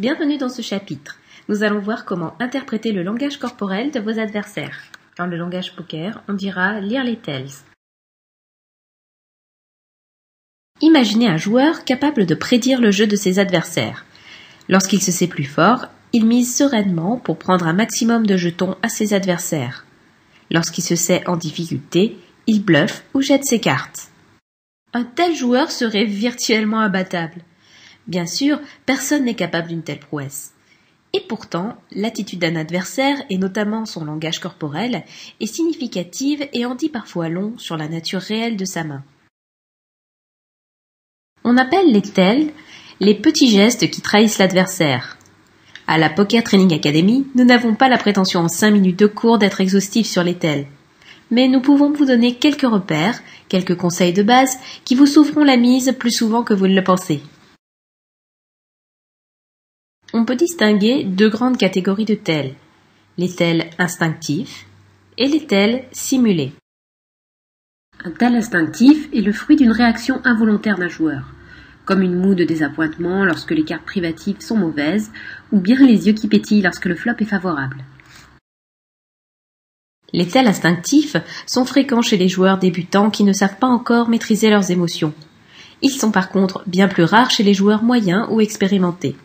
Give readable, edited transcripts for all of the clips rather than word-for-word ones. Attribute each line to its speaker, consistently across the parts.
Speaker 1: Bienvenue dans ce chapitre. Nous allons voir comment interpréter le langage corporel de vos adversaires. Dans le langage poker, on dira lire les tells. Imaginez un joueur capable de prédire le jeu de ses adversaires. Lorsqu'il se sait plus fort, il mise sereinement pour prendre un maximum de jetons à ses adversaires. Lorsqu'il se sait en difficulté, il bluffe ou jette ses cartes. Un tel joueur serait virtuellement imbattable. Bien sûr, personne n'est capable d'une telle prouesse. Et pourtant, l'attitude d'un adversaire, et notamment son langage corporel, est significative et en dit parfois long sur la nature réelle de sa main. On appelle les tells les petits gestes qui trahissent l'adversaire. À la Poker Training Academy, nous n'avons pas la prétention en 5 minutes de cours d'être exhaustifs sur les tells. Mais nous pouvons vous donner quelques repères, quelques conseils de base qui vous sauveront la mise plus souvent que vous ne le pensez. On peut distinguer deux grandes catégories de tells, les tells instinctifs et les tells simulés.
Speaker 2: Un tell instinctif est le fruit d'une réaction involontaire d'un joueur, comme une moue de désappointement lorsque les cartes privatives sont mauvaises, ou bien les yeux qui pétillent lorsque le flop est favorable.
Speaker 1: Les tells instinctifs sont fréquents chez les joueurs débutants qui ne savent pas encore maîtriser leurs émotions. Ils sont par contre bien plus rares chez les joueurs moyens ou expérimentés.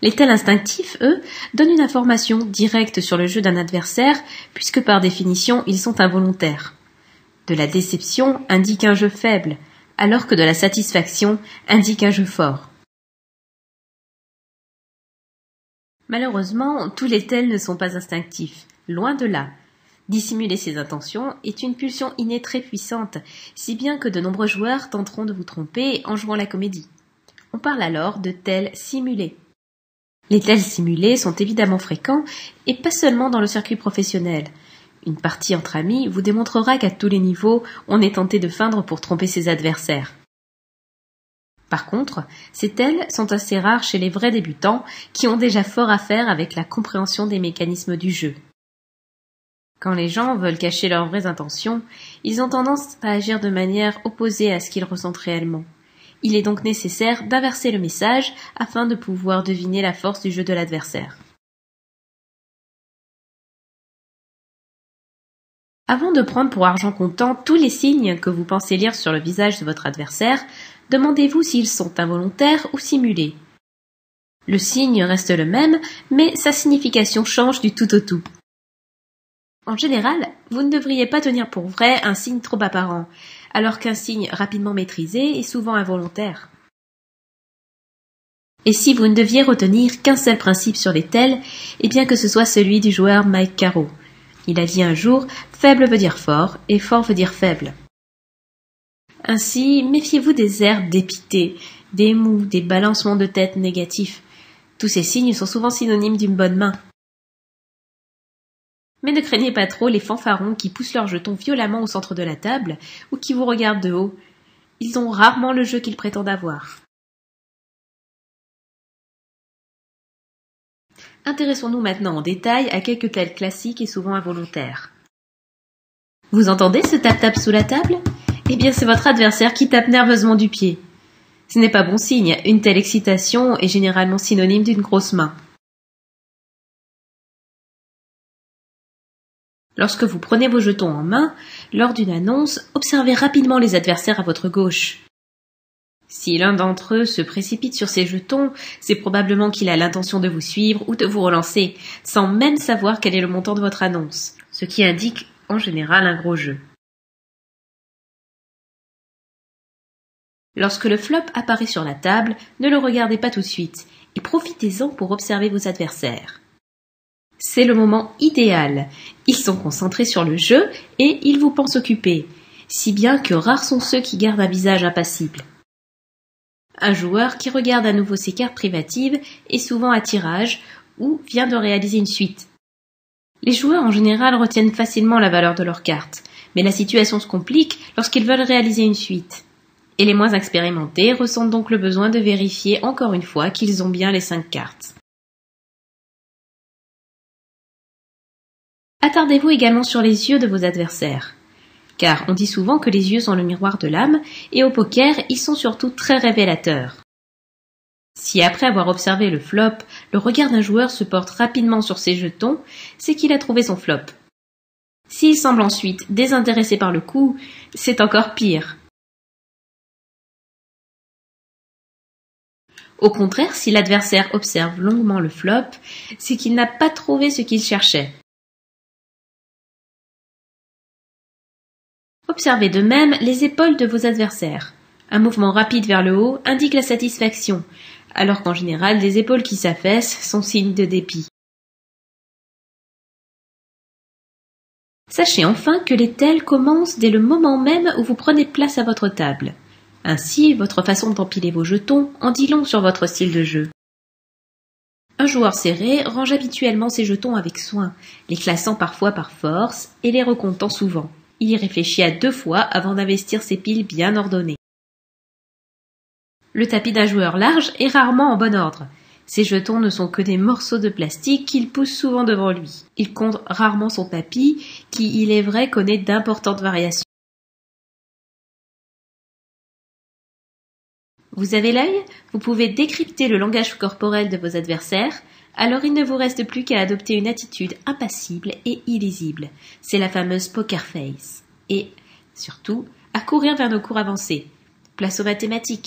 Speaker 1: Les tells instinctifs, eux, donnent une information directe sur le jeu d'un adversaire, puisque par définition, ils sont involontaires. De la déception indique un jeu faible, alors que de la satisfaction indique un jeu fort. Malheureusement, tous les tells ne sont pas instinctifs, loin de là. Dissimuler ses intentions est une pulsion innée très puissante, si bien que de nombreux joueurs tenteront de vous tromper en jouant la comédie. On parle alors de tells simulés. Les tells simulés sont évidemment fréquents, et pas seulement dans le circuit professionnel. Une partie entre amis vous démontrera qu'à tous les niveaux, on est tenté de feindre pour tromper ses adversaires. Par contre, ces tells sont assez rares chez les vrais débutants qui ont déjà fort à faire avec la compréhension des mécanismes du jeu. Quand les gens veulent cacher leurs vraies intentions, ils ont tendance à agir de manière opposée à ce qu'ils ressentent réellement. Il est donc nécessaire d'inverser le message afin de pouvoir deviner la force du jeu de l'adversaire. Avant de prendre pour argent comptant tous les signes que vous pensez lire sur le visage de votre adversaire, demandez-vous s'ils sont involontaires ou simulés. Le signe reste le même, mais sa signification change du tout au tout. En général, vous ne devriez pas tenir pour vrai un signe trop apparent, alors qu'un signe rapidement maîtrisé est souvent involontaire. Et si vous ne deviez retenir qu'un seul principe sur les tells, eh bien que ce soit celui du joueur Mike Caro. Il a dit un jour « faible veut dire fort et fort veut dire faible ». Ainsi, méfiez-vous des airs dépités, des mous, des balancements de tête négatifs. Tous ces signes sont souvent synonymes d'une bonne main. Mais ne craignez pas trop les fanfarons qui poussent leurs jetons violemment au centre de la table ou qui vous regardent de haut. Ils ont rarement le jeu qu'ils prétendent avoir. Intéressons-nous maintenant en détail à quelques tells classiques et souvent involontaires. Vous entendez ce tap-tap sous la table ? Eh bien, c'est votre adversaire qui tape nerveusement du pied. Ce n'est pas bon signe, une telle excitation est généralement synonyme d'une grosse main. Lorsque vous prenez vos jetons en main, lors d'une annonce, observez rapidement les adversaires à votre gauche. Si l'un d'entre eux se précipite sur ses jetons, c'est probablement qu'il a l'intention de vous suivre ou de vous relancer, sans même savoir quel est le montant de votre annonce, ce qui indique en général un gros jeu. Lorsque le flop apparaît sur la table, ne le regardez pas tout de suite, et profitez-en pour observer vos adversaires. C'est le moment idéal. Ils sont concentrés sur le jeu et ils vous pensent occupé, si bien que rares sont ceux qui gardent un visage impassible. Un joueur qui regarde à nouveau ses cartes privatives est souvent à tirage ou vient de réaliser une suite. Les joueurs en général retiennent facilement la valeur de leurs cartes, mais la situation se complique lorsqu'ils veulent réaliser une suite. Et les moins expérimentés ressentent donc le besoin de vérifier encore une fois qu'ils ont bien les 5 cartes. Attardez-vous également sur les yeux de vos adversaires, car on dit souvent que les yeux sont le miroir de l'âme, et au poker, ils sont surtout très révélateurs. Si après avoir observé le flop, le regard d'un joueur se porte rapidement sur ses jetons, c'est qu'il a trouvé son flop. S'il semble ensuite désintéressé par le coup, c'est encore pire. Au contraire, si l'adversaire observe longuement le flop, c'est qu'il n'a pas trouvé ce qu'il cherchait. Observez de même les épaules de vos adversaires. Un mouvement rapide vers le haut indique la satisfaction, alors qu'en général, des épaules qui s'affaissent sont signe de dépit. Sachez enfin que les tels commencent dès le moment même où vous prenez place à votre table. Ainsi, votre façon d'empiler vos jetons en dit long sur votre style de jeu. Un joueur serré range habituellement ses jetons avec soin, les classant parfois par force et les recomptant souvent. Il y réfléchit à 2 fois avant d'investir ses piles bien ordonnées. Le tapis d'un joueur large est rarement en bon ordre. Ses jetons ne sont que des morceaux de plastique qu'il pousse souvent devant lui. Il compte rarement son tapis, qui, il est vrai, connaît d'importantes variations. Vous avez l'œil? Vous pouvez décrypter le langage corporel de vos adversaires, alors il ne vous reste plus qu'à adopter une attitude impassible et illisible. C'est la fameuse poker face. Et, surtout, à courir vers nos cours avancés. Place aux mathématiques.